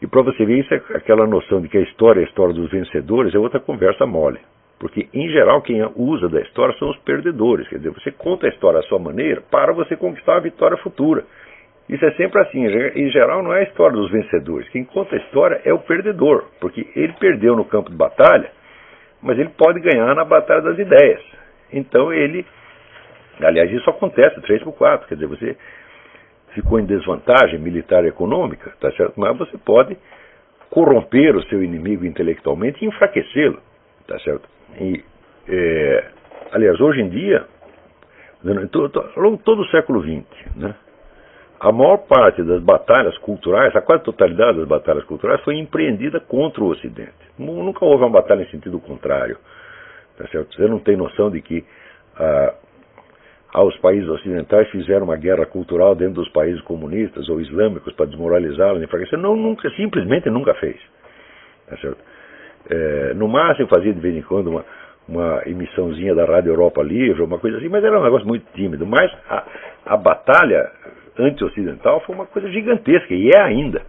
E para você ver isso, aquela noção de que a história é a história dos vencedores é outra conversa mole. Porque, em geral, quem usa da história são os perdedores. Quer dizer, você conta a história à sua maneira para você conquistar a vitória futura. Isso é sempre assim. Em geral, não é a história dos vencedores. Quem conta a história é o perdedor. Porque ele perdeu no campo de batalha, mas ele pode ganhar na batalha das ideias. Então, aliás, isso acontece 3/4. Quer dizer, você ficou em desvantagem militar e econômica, tá certo? Mas você pode corromper o seu inimigo intelectualmente e enfraquecê-lo, tá certo? E, aliás, hoje em dia, ao longo de todo o século XX, né, a maior parte das batalhas culturais, a quase totalidade das batalhas culturais foi empreendida contra o Ocidente. Nunca houve uma batalha em sentido contrário, tá certo? Você não tem noção de que os países ocidentais fizeram uma guerra cultural dentro dos países comunistas ou islâmicos para desmoralizá-los, enfraquecer. Não, simplesmente nunca fez, tá certo? No máximo fazia de vez em quando uma emissãozinha da Rádio Europa Livre, uma coisa assim, mas era um negócio muito tímido. Mas a batalha anti-ocidental foi uma coisa gigantesca, e é ainda.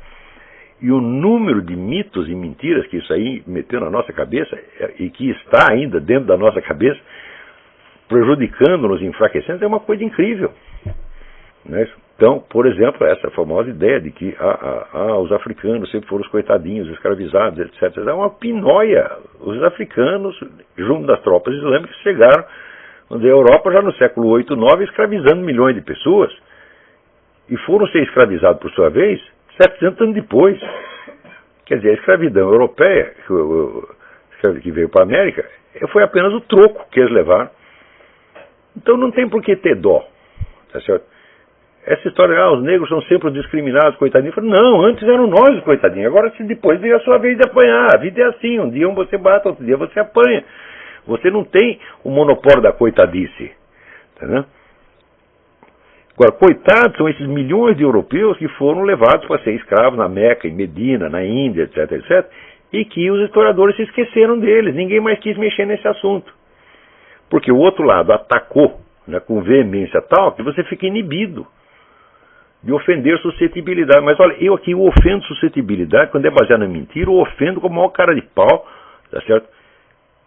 E o número de mitos e mentiras que isso aí meteu na nossa cabeça, e que está ainda dentro da nossa cabeça, prejudicando-nos, enfraquecendo, é uma coisa incrível. Né? Então, por exemplo, essa famosa ideia de que os africanos sempre foram os coitadinhos, escravizados, etc. É uma pinóia. Os africanos, junto das tropas islâmicas, chegaram à Europa já no século 8, 9, escravizando milhões de pessoas, e foram ser escravizados, por sua vez, 700 anos depois. Quer dizer, a escravidão europeia, que veio para a América, foi apenas o troco que eles levaram. Então não tem por que ter dó, tá certo? Essa história, os negros são sempre discriminados, coitadinhos. Não, antes eram nós os coitadinhos, agora depois veio a sua vez de apanhar. A vida é assim, um dia você bate, outro dia você apanha. Você não tem o monopólio da coitadice, tá vendo? Agora, coitados são esses milhões de europeus que foram levados para ser escravos na Meca, em Medina, na Índia, etc, etc, e que os historiadores se esqueceram deles, ninguém mais quis mexer nesse assunto. Porque o outro lado atacou, né, com veemência tal que você fica inibido de ofender suscetibilidade. Mas olha, eu aqui ofendo suscetibilidade, quando é baseado na mentira, eu ofendo com o maior cara de pau, tá certo?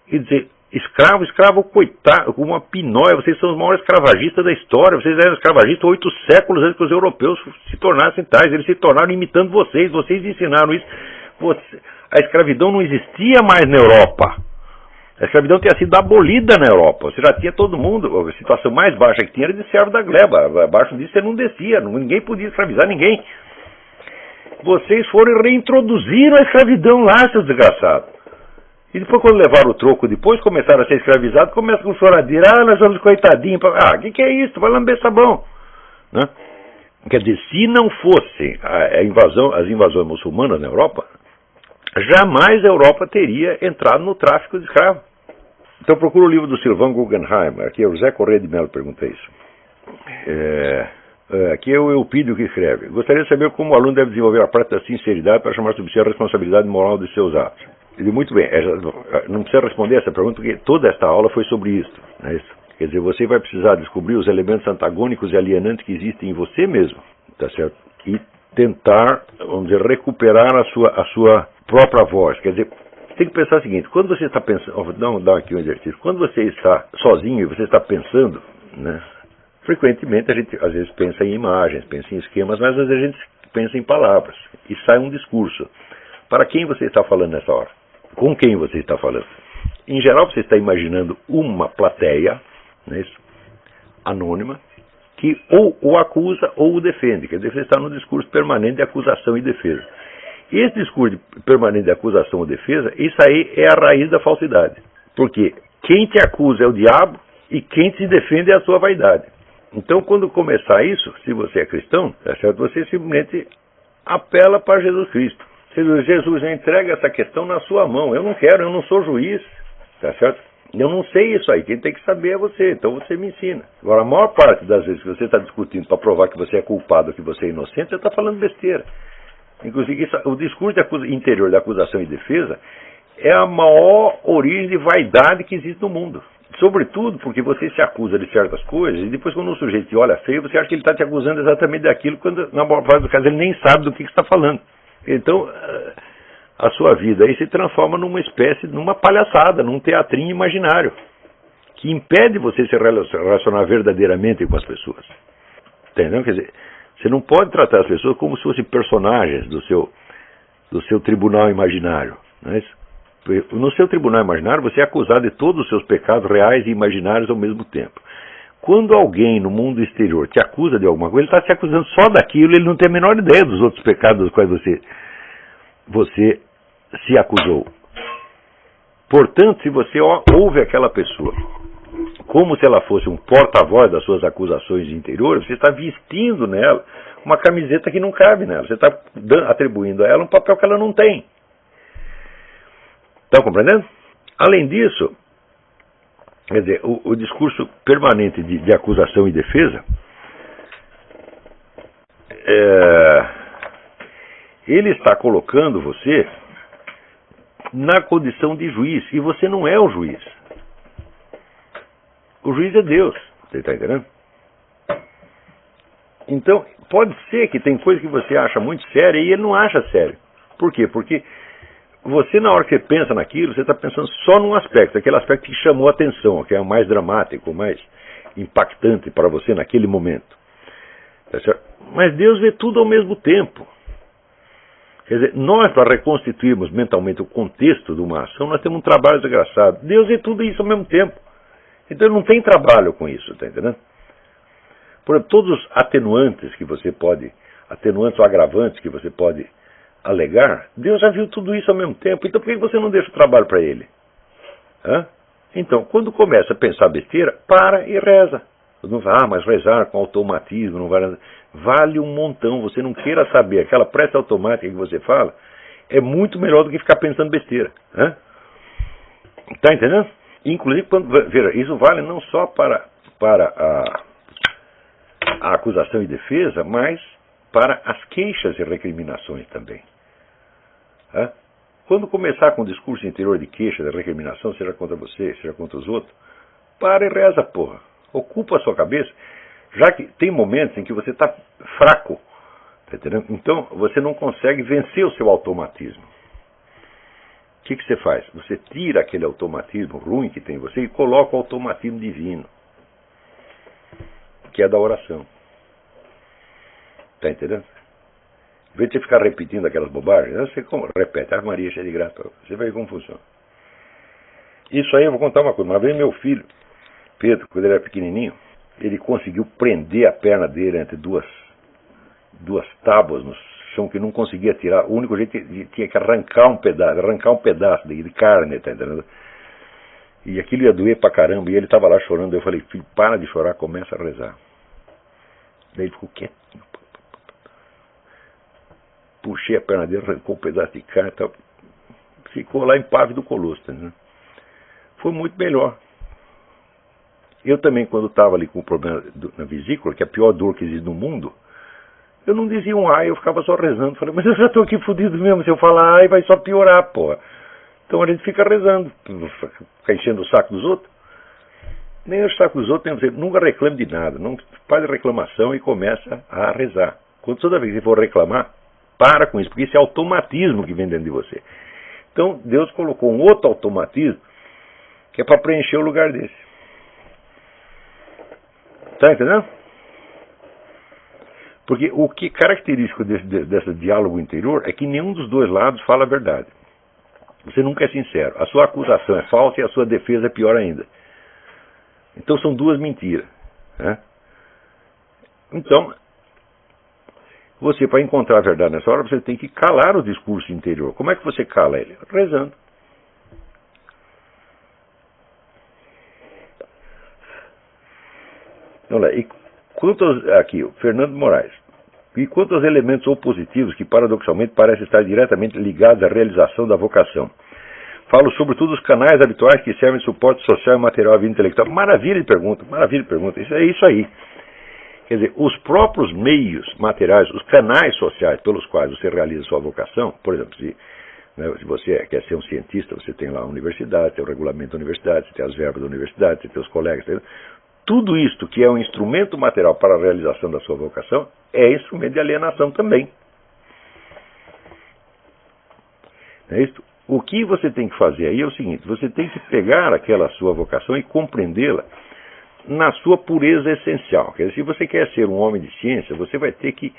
E dizer, escravo, coitado, com uma pinóia, vocês são os maiores escravagistas da história, vocês eram escravagistas 8 séculos antes que os europeus se tornassem tais, eles se tornaram imitando vocês ensinaram isso. A escravidão não existia mais na Europa. A escravidão tinha sido abolida na Europa. Você já tinha todo mundo, a situação mais baixa que tinha era de servo da gleba. Abaixo disso você não descia, ninguém podia escravizar ninguém. Vocês foram e reintroduziram a escravidão lá, seus desgraçados. E depois, quando levaram o troco, depois começaram a ser escravizados, começam com choradeira, nós vamos coitadinho. O que é isso? Vai lamber sabão. Né? Quer dizer, se não fosse as invasões muçulmanas na Europa, jamais a Europa teria entrado no tráfico de escravos. Então procura o livro do Silvan Guggenheim. Aqui é o José Correia de Mello que pergunta isso. Aqui é o Eupídio que escreve. Gostaria de saber como o aluno deve desenvolver a prática da sinceridade para chamar sobre si a responsabilidade moral de seus atos. Ele, muito bem, não precisa responder essa pergunta, porque toda esta aula foi sobre isso. Não é isso? Quer dizer, você vai precisar descobrir os elementos antagônicos e alienantes que existem em você mesmo, tá certo? E tentar, vamos dizer, recuperar a sua própria voz. Quer dizer, você tem que pensar o seguinte, quando você está pensando, vou dar aqui um exercício, quando você está sozinho e você está pensando, né, frequentemente a gente às vezes pensa em imagens, pensa em esquemas, mas às vezes a gente pensa em palavras e sai um discurso. Para quem você está falando nessa hora? Com quem você está falando? Em geral você está imaginando uma plateia, né, anônima, que ou o acusa ou o defende. Quer dizer, você está no discurso permanente de acusação e defesa. E esse discurso permanente de acusação ou defesa, isso aí é a raiz da falsidade. Porque quem te acusa é o diabo e quem te defende é a sua vaidade. Então, quando começar isso, se você é cristão, tá certo? Você simplesmente apela para Jesus Cristo. Jesus entrega essa questão na sua mão. Eu não quero, eu não sou juiz, tá certo? Eu não sei isso aí, quem tem que saber é você, então você me ensina. Agora, a maior parte das vezes que você está discutindo para provar que você é culpado, que você é inocente, você está falando besteira. Inclusive, o discurso interior de acusação e defesa é a maior origem de vaidade que existe no mundo. Sobretudo porque você se acusa de certas coisas e depois quando o sujeito te olha feio, você acha que ele está te acusando exatamente daquilo, quando na maior parte dos casos ele nem sabe do que está falando. Então, a sua vida aí se transforma numa palhaçada, num teatrinho imaginário, que impede você se relacionar verdadeiramente com as pessoas. Entendeu? Quer dizer, você não pode tratar as pessoas como se fossem personagens do seu tribunal imaginário. Não é isso? No seu tribunal imaginário, você é acusado de todos os seus pecados reais e imaginários ao mesmo tempo. Quando alguém no mundo exterior te acusa de alguma coisa, ele está se acusando só daquilo, ele não tem a menor ideia dos outros pecados dos quais você se acusou. Portanto, se você ouve aquela pessoa como se ela fosse um porta-voz das suas acusações interiores, você está vestindo nela uma camiseta que não cabe nela. Você está atribuindo a ela um papel que ela não tem. Estão compreendendo? Além disso, quer dizer, o discurso permanente de acusação e defesa, ele está colocando você na condição de juiz, e você não é o juiz. O juiz é Deus, você está entendendo? Então, pode ser que tem coisa que você acha muito séria e ele não acha sério. Por quê? Porque você, na hora que você pensa naquilo, você está pensando só num aspecto, aquele aspecto que chamou a atenção, que é o mais dramático, o mais impactante para você naquele momento. Tá certo? Mas Deus vê tudo ao mesmo tempo. Quer dizer, nós, para reconstituirmos mentalmente o contexto de uma ação, nós temos um trabalho desgraçado. Deus vê tudo isso ao mesmo tempo. Então não tem trabalho com isso, tá entendendo? Por exemplo, todos os atenuantes ou agravantes que você pode alegar, Deus já viu tudo isso ao mesmo tempo. Então por que você não deixa o trabalho para Ele? Então, quando começa a pensar besteira, para e reza. Não vai, mas rezar com automatismo não vale um montão. Você não queira saber, aquela prece automática que você fala é muito melhor do que ficar pensando besteira. Tá entendendo? Inclusive, veja, isso vale não só para a acusação e defesa, mas para as queixas e recriminações também. Quando começar com o discurso interior de queixa, de recriminação, seja contra você, seja contra os outros, para e reza, porra. Ocupa a sua cabeça, já que tem momentos em que você está fraco, tá entendendo? Então você não consegue vencer o seu automatismo. O que você faz? Você tira aquele automatismo ruim que tem em você e coloca o automatismo divino, que é da oração. Está entendendo? Em vez de você ficar repetindo aquelas bobagens, você repete, Ave Maria, cheia de graça, você vai ver como funciona. Isso aí eu vou contar uma coisa. Uma vez meu filho, Pedro, quando ele era pequenininho, ele conseguiu prender a perna dele entre duas tábuas no chão que não conseguia tirar. O único jeito tinha que arrancar um pedaço de carne, tá entendendo? E aquilo ia doer pra caramba, e ele estava lá chorando. Eu falei, filho, para de chorar, começa a rezar. Daí ele ficou quietinho. Puxei a perna dele, arrancou um pedaço de carne e tal. Ficou lá impávido do colosso, tá entendendo? Foi muito melhor. Eu também, quando estava ali com o problema na vesícula, que é a pior dor que existe no mundo, eu não dizia um ai, eu ficava só rezando. Falei, mas eu já estou aqui fudido mesmo, se eu falar ai vai só piorar, porra. Então a gente fica rezando, fica enchendo o saco dos outros. Nem o saco dos outros, você nunca reclame de nada, não faz reclamação e começa a rezar. Quando toda vez que você for reclamar, para com isso, porque isso é automatismo que vem dentro de você. Então Deus colocou um outro automatismo que é para preencher o lugar desse. Está entendendo? Porque o que é característico desse diálogo interior é que nenhum dos dois lados fala a verdade. Você nunca é sincero. A sua acusação é falsa e a sua defesa é pior ainda. Então são duas mentiras. Então, você, para encontrar a verdade nessa hora, você tem que calar o discurso interior. Como é que você cala ele? Rezando. Olha lá, e quanto aqui, o Fernando Moraes. E quanto aos elementos opositivos que paradoxalmente parecem estar diretamente ligados à realização da vocação? Falo sobretudo os canais habituais que servem de suporte social e material à vida intelectual. Maravilha de pergunta, maravilha de pergunta. Isso é isso aí. Quer dizer, os próprios meios materiais, os canais sociais pelos quais você realiza a sua vocação, por exemplo, se você quer ser um cientista, você tem lá a universidade, tem o regulamento da universidade, você tem as verbas da universidade, você tem os colegas, tudo isto que é um instrumento material para a realização da sua vocação é instrumento de alienação também. É isso? O que você tem que fazer aí é o seguinte: você tem que pegar aquela sua vocação e compreendê-la na sua pureza essencial. Quer dizer, se você quer ser um homem de ciência, você vai ter que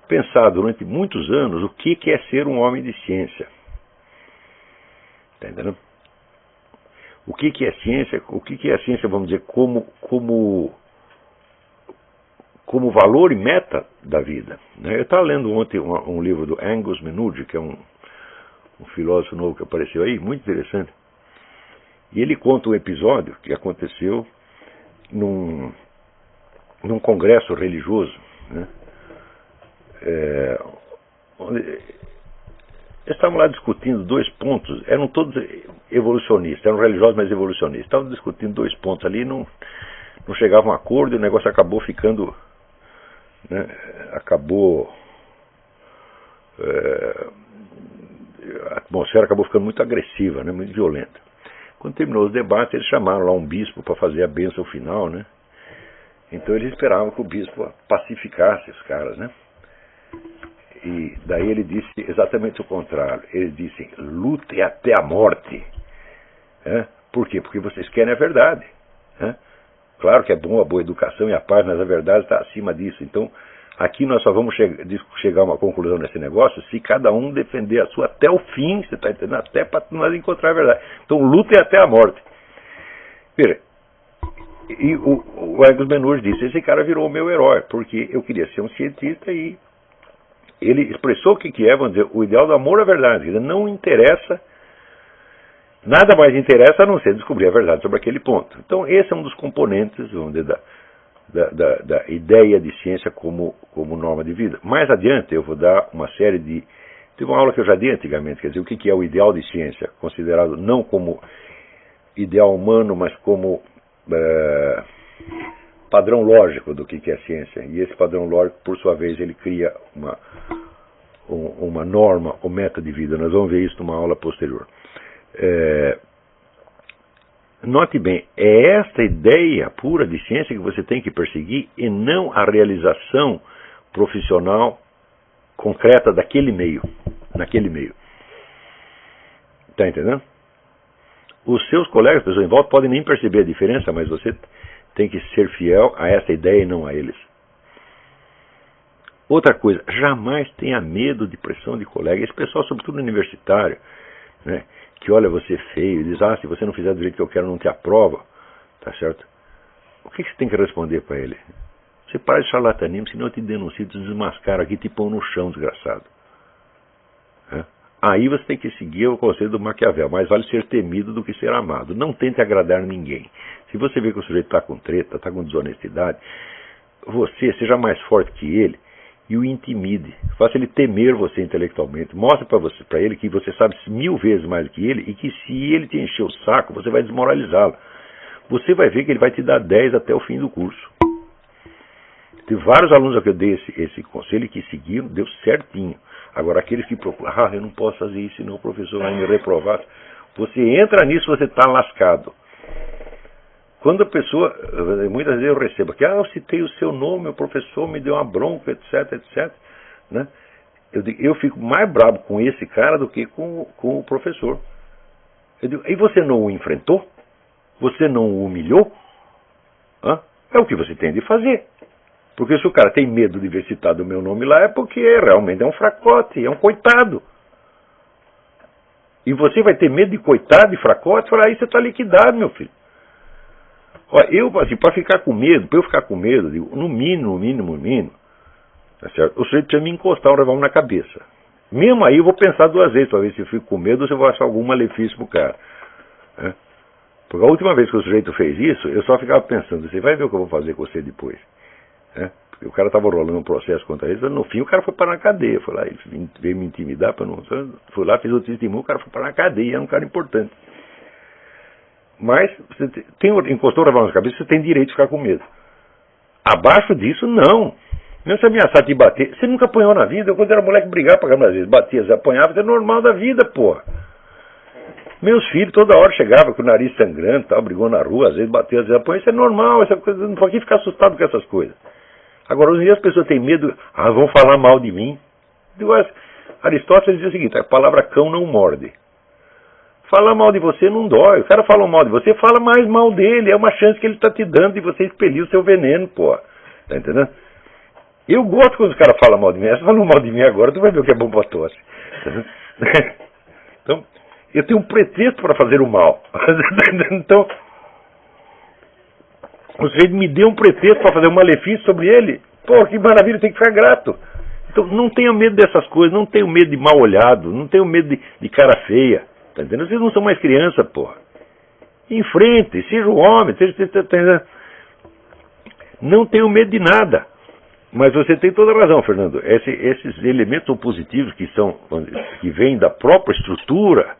pensar durante muitos anos o que é ser um homem de ciência. Está entendendo? O que é ciência? O que é a ciência, vamos dizer, como valor e meta da vida. Eu estava lendo ontem um livro do Angus Menuge, que é um filósofo novo que apareceu aí, muito interessante. E ele conta um episódio que aconteceu num congresso religioso, né? Onde eles estavam lá discutindo dois pontos, eram todos evolucionistas, eram religiosos, mas evolucionistas. Estavam discutindo dois pontos ali, não chegavam a um acordo, e o negócio acabou ficando, né, a atmosfera acabou ficando muito agressiva, né, muito violenta. Quando terminou os debates, eles chamaram lá um bispo para fazer a bênção final, né? Então eles esperavam que o bispo pacificasse os caras, né? E daí ele disse exatamente o contrário. Ele disse: lute até a morte. Por quê? Porque vocês querem a verdade. Claro que é bom a boa educação e a paz, mas a verdade está acima disso. Então, aqui nós só vamos chegar a uma conclusão nesse negócio se cada um defender a sua até o fim, você está entendendo? Até para nós encontrar a verdade. Então, lute até a morte. Veja, e o Angus Menuge disse: esse cara virou o meu herói, porque eu queria ser um cientista e ele expressou o que é, vamos dizer, o ideal do amor à verdade. Não interessa, nada mais interessa a não ser descobrir a verdade sobre aquele ponto. Então, esse é um dos componentes, vamos dizer, da ideia de ciência como norma de vida. Mais adiante, eu vou dar uma série de... Teve uma aula que eu já dei antigamente, quer dizer, o que é o ideal de ciência, considerado não como ideal humano, mas como padrão lógico do que é ciência. E esse padrão lógico, por sua vez, ele cria uma norma ou meta de vida. Nós vamos ver isso numa aula posterior. Note bem, é esta ideia pura de ciência que você tem que perseguir e não a realização profissional concreta daquele meio, naquele meio. Está entendendo? Os seus colegas, pessoas em volta, podem nem perceber a diferença, mas você tem que ser fiel a essa ideia e não a eles. Outra coisa, jamais tenha medo de pressão de colega. Esse pessoal, sobretudo universitário, né, que olha você feio e diz: se você não fizer do jeito que eu quero, não te aprova, tá certo? O que você tem que responder para ele? Você para de charlatanismo, senão eu te denuncio, te desmascaro aqui, te pão no chão, desgraçado. Aí você tem que seguir o conselho do Maquiavel: mais vale ser temido do que ser amado. Não tente agradar ninguém. Se você vê que o sujeito está com treta, está com desonestidade, você seja mais forte que ele e o intimide. Faça ele temer você intelectualmente. Mostre para ele que você sabe 1000 vezes mais do que ele e que se ele te encher o saco, você vai desmoralizá-lo. Você vai ver que ele vai te dar 10 até o fim do curso. Tem vários alunos que eu dei esse conselho que seguiram, deu certinho. Agora, aqueles que procuram: eu não posso fazer isso, senão o professor vai me reprovar. Você entra nisso, você está lascado. Quando a pessoa, muitas vezes eu recebo aqui: eu citei o seu nome, o professor me deu uma bronca, etc, etc. Né? Eu fico mais bravo com esse cara do que com o professor. Eu digo: e você não o enfrentou? Você não o humilhou? É o que você tem de fazer. Porque se o cara tem medo de ver citado o meu nome lá, é porque realmente é um fracote, é um coitado. E você vai ter medo de coitado e fracote? Aí você está liquidado, meu filho. Olha, eu, assim, para eu ficar com medo, digo, no mínimo, tá certo? O sujeito precisa me encostar um revólver na cabeça. Mesmo aí eu vou pensar 2 vezes para ver se eu fico com medo ou se eu vou achar algum malefício pro cara. Porque a última vez que o sujeito fez isso, eu só ficava pensando: você vai ver o que eu vou fazer com você depois. Porque o cara estava rolando um processo contra ele, no fim o cara foi parar na cadeia. Foi lá, ele veio me intimidar, fui lá, fiz o testemunho, o cara foi parar na cadeia, é um cara importante. Mas você encostou o revólver na cabeça, você tem direito de ficar com medo. Abaixo disso, não. Mesmo se ameaçar te bater, você nunca apanhou na vida. Eu, quando era moleque, brigava pra caramba, às vezes batia, apanhava, é normal da vida, porra. Meus filhos toda hora chegavam com o nariz sangrando, tal, brigou na rua, às vezes bateu, às vezes apanhou. Isso é normal, essa coisa, não pode ficar assustado com essas coisas. Agora, hoje em dia as pessoas têm medo: vão falar mal de mim. Aristóteles diz o seguinte: a palavra cão não morde. Falar mal de você não dói. O cara fala mal de você, fala mais mal dele. É uma chance que ele está te dando de você expelir o seu veneno, pô. Tá entendendo? Eu gosto quando os caras falam mal de mim. Você falou mal de mim agora, tu vai ver o que é bom pra tosse. Então, eu tenho um pretexto para fazer o mal. Então, o sujeito me deu um pretexto para fazer um malefício sobre ele. Pô, que maravilha, tem que ficar grato. Então, não tenha medo dessas coisas, não tenha medo de mal olhado, não tenha medo de cara feia. Tá entendendo? Vocês não são mais criança, porra. Enfrente, seja um homem, não tenha medo de nada. Mas você tem toda a razão, Fernando. Esses elementos opositivos que vêm da própria estrutura,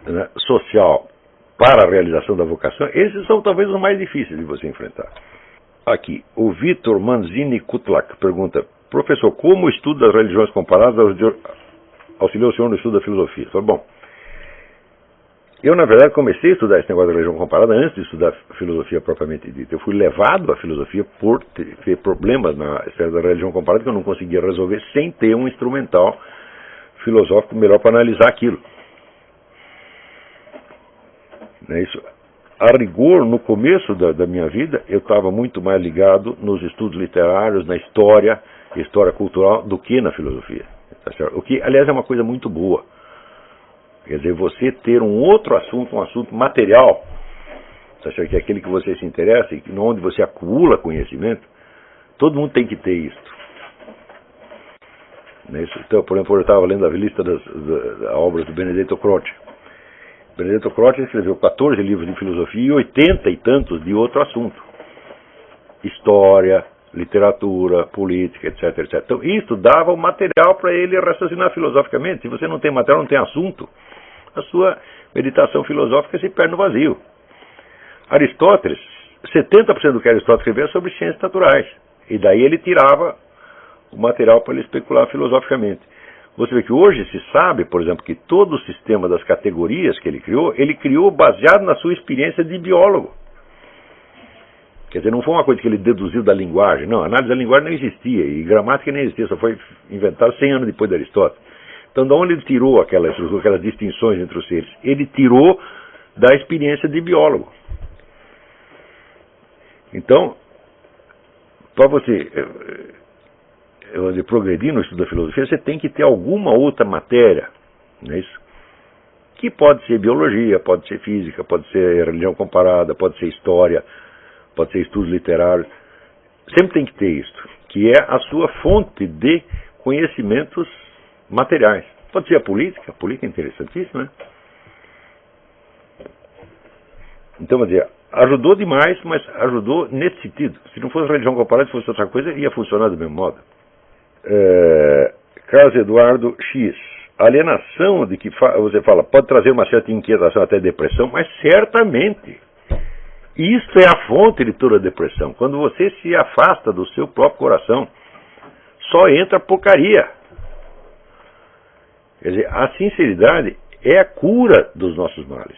né, social para a realização da vocação, esses são talvez os mais difíceis de você enfrentar. Aqui, o Vitor Manzini Kutlak pergunta: professor, como o estudo das religiões comparadas auxiliou o senhor no estudo da filosofia? Bom, eu, na verdade, comecei a estudar esse negócio da religião comparada antes de estudar filosofia propriamente dita. Eu fui levado à filosofia por ter problemas na esfera da religião comparada que eu não conseguia resolver sem ter um instrumental filosófico melhor para analisar aquilo. É isso. A rigor, no começo da minha vida, eu estava muito mais ligado nos estudos literários, na história cultural, do que na filosofia. Tá certo? O que, aliás, é uma coisa muito boa. Quer dizer, você ter um outro assunto, um assunto material, tá certo? Que é aquele que você se interessa e onde você acumula conhecimento, todo mundo tem que ter isso. Então, por exemplo, eu estava lendo a lista das obras do Benedetto Croce. Benedetto Croce escreveu 14 livros de filosofia e 80 e tantos de outro assunto. História, literatura, política, etc, etc. Então, isso dava o material para ele raciocinar filosoficamente. Se você não tem material, não tem assunto, a sua meditação filosófica se perde no vazio. Aristóteles, 70% do que Aristóteles escreveu é sobre ciências naturais. E daí ele tirava o material para ele especular filosoficamente. Você vê que hoje se sabe, por exemplo, que todo o sistema das categorias que ele criou baseado na sua experiência de biólogo. Quer dizer, não foi uma coisa que ele deduziu da linguagem. Não, a análise da linguagem não existia, e gramática nem existia, só foi inventada 100 anos depois de Aristóteles. Então, de onde ele tirou aquela estrutura, aquelas distinções entre os seres? Ele tirou da experiência de biólogo. Então, para você progredir no estudo da filosofia, você tem que ter alguma outra matéria, não é isso? Que pode ser biologia, pode ser física, pode ser religião comparada, pode ser história, pode ser estudos literários. Sempre tem que ter isso, que é a sua fonte de conhecimentos materiais. Pode ser a política é interessantíssima, né? Então, vou dizer, ajudou demais, mas ajudou nesse sentido. Se não fosse religião comparada, se fosse outra coisa, ia funcionar do mesmo modo. Carlos Eduardo X. A alienação de que você fala pode trazer uma certa inquietação, até depressão, mas certamente. Isso é a fonte de toda a depressão. Quando você se afasta do seu próprio coração, só entra porcaria. Quer dizer, a sinceridade é a cura dos nossos males.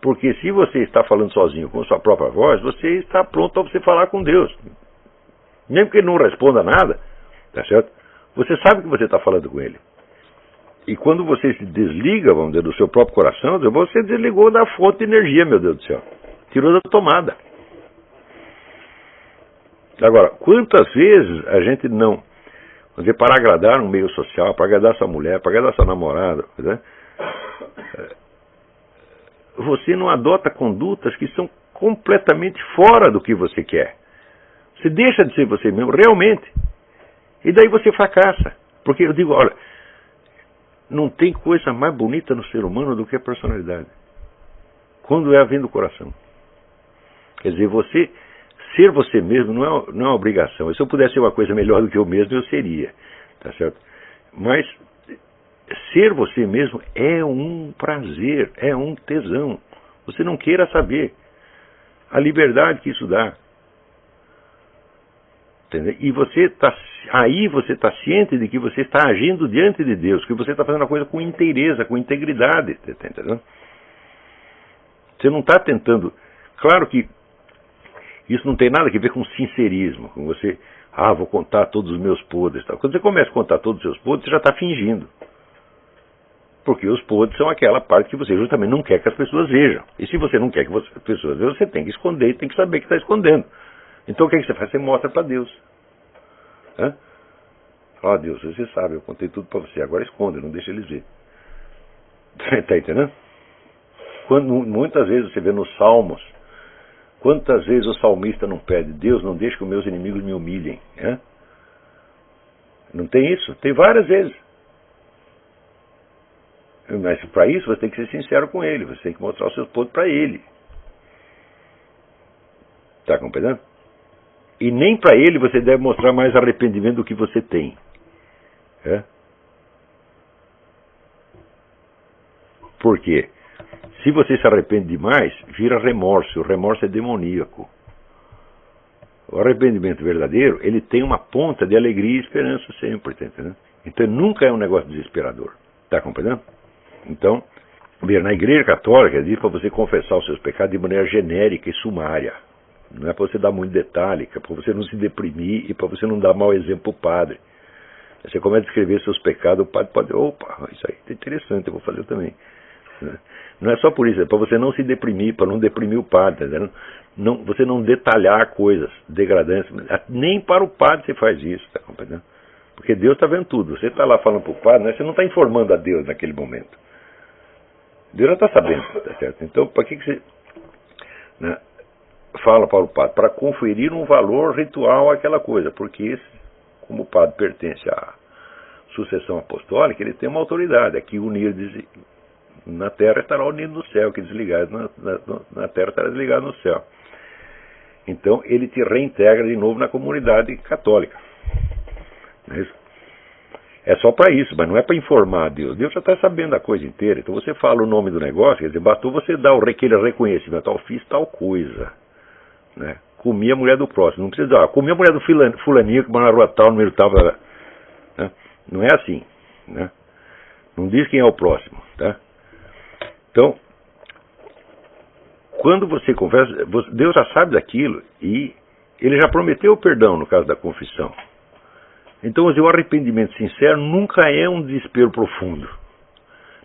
Porque se você está falando sozinho com sua própria voz, você está pronto a você falar com Deus. Mesmo que ele não responda nada, tá certo? Você sabe que você está falando com ele. E quando você se desliga, vamos dizer, do seu próprio coração, você desligou da fonte de energia, meu Deus do céu. Tirou da tomada. Agora, quantas vezes a gente não, vamos dizer, para agradar um meio social, para agradar sua mulher, para agradar sua namorada, né? Você não adota condutas que são completamente fora do que você quer. Você deixa de ser você mesmo, realmente. E daí você fracassa. Porque eu digo, olha, não tem coisa mais bonita no ser humano do que a personalidade. Quando é vindo do coração. Quer dizer, você ser você mesmo não é uma obrigação. Se eu pudesse ser uma coisa melhor do que eu mesmo, eu seria. Tá certo? Mas ser você mesmo é um prazer, é um tesão. Você não queira saber a liberdade que isso dá. Entendeu? E você está ciente de que você está agindo diante de Deus, que você está fazendo a coisa com inteireza, com integridade. Tá entendendo? Você não está tentando. Claro que isso não tem nada a ver com sincerismo, com você, vou contar todos os meus podres. Tal. Quando você começa a contar todos os seus podres, você já está fingindo. Porque os podres são aquela parte que você justamente não quer que as pessoas vejam. E se você não quer que as pessoas vejam, você tem que esconder e tem que saber que está escondendo. Então o que você faz? Você mostra para Deus. Fala, Deus, você sabe, eu contei tudo para você, agora esconde, não deixa eles ver. Está entendendo? Muitas vezes você vê nos Salmos, quantas vezes o salmista não pede, Deus, não deixe que os meus inimigos me humilhem. Não tem isso? Tem várias vezes. Mas para isso você tem que ser sincero com ele, você tem que mostrar os seus pontos para ele. Está compreendendo? E nem para ele você deve mostrar mais arrependimento do que você tem. Por quê? Se você se arrepende demais, vira remorso. O remorso é demoníaco. O arrependimento verdadeiro, ele tem uma ponta de alegria e esperança sempre, tá entendendo? Então nunca é um negócio desesperador. Está compreendendo? Então, na Igreja Católica diz para você confessar os seus pecados de maneira genérica e sumária. Não é para você dar muito detalhe, é para você não se deprimir e para você não dar mau exemplo para o padre. Você começa a escrever seus pecados, o padre pode dizer, opa, isso aí é interessante, eu vou fazer também. Não é só por isso, é para você não se deprimir, para não deprimir o padre, tá entendendo? Não, você não detalhar coisas degradantes, nem para o padre você faz isso, tá compreendendo? Porque Deus está vendo tudo, você está lá falando para o padre, né? Você não está informando a Deus naquele momento. Deus já está sabendo, tá certo? Então, para que você fala para o padre? Para conferir um valor ritual àquela coisa, porque esse, como o padre pertence à sucessão apostólica, ele tem uma autoridade, aqui unir na terra estará unido no céu, que desligado na terra estará desligado no céu. Então ele te reintegra de novo na comunidade católica. É só para isso, mas não é para informar a Deus. Deus já está sabendo a coisa inteira. Então você fala o nome do negócio, quer dizer, bastou você dar aquele reconhecimento, eu fiz tal coisa, né? Comi a mulher do próximo, não precisa dizer, comi a mulher do fulaninho que mora na rua tal, número tal, né? Não é assim, né? Não diz quem é o próximo, tá? Então, quando você confessa, Deus já sabe daquilo e ele já prometeu o perdão no caso da confissão. Então, o arrependimento sincero nunca é um desespero profundo.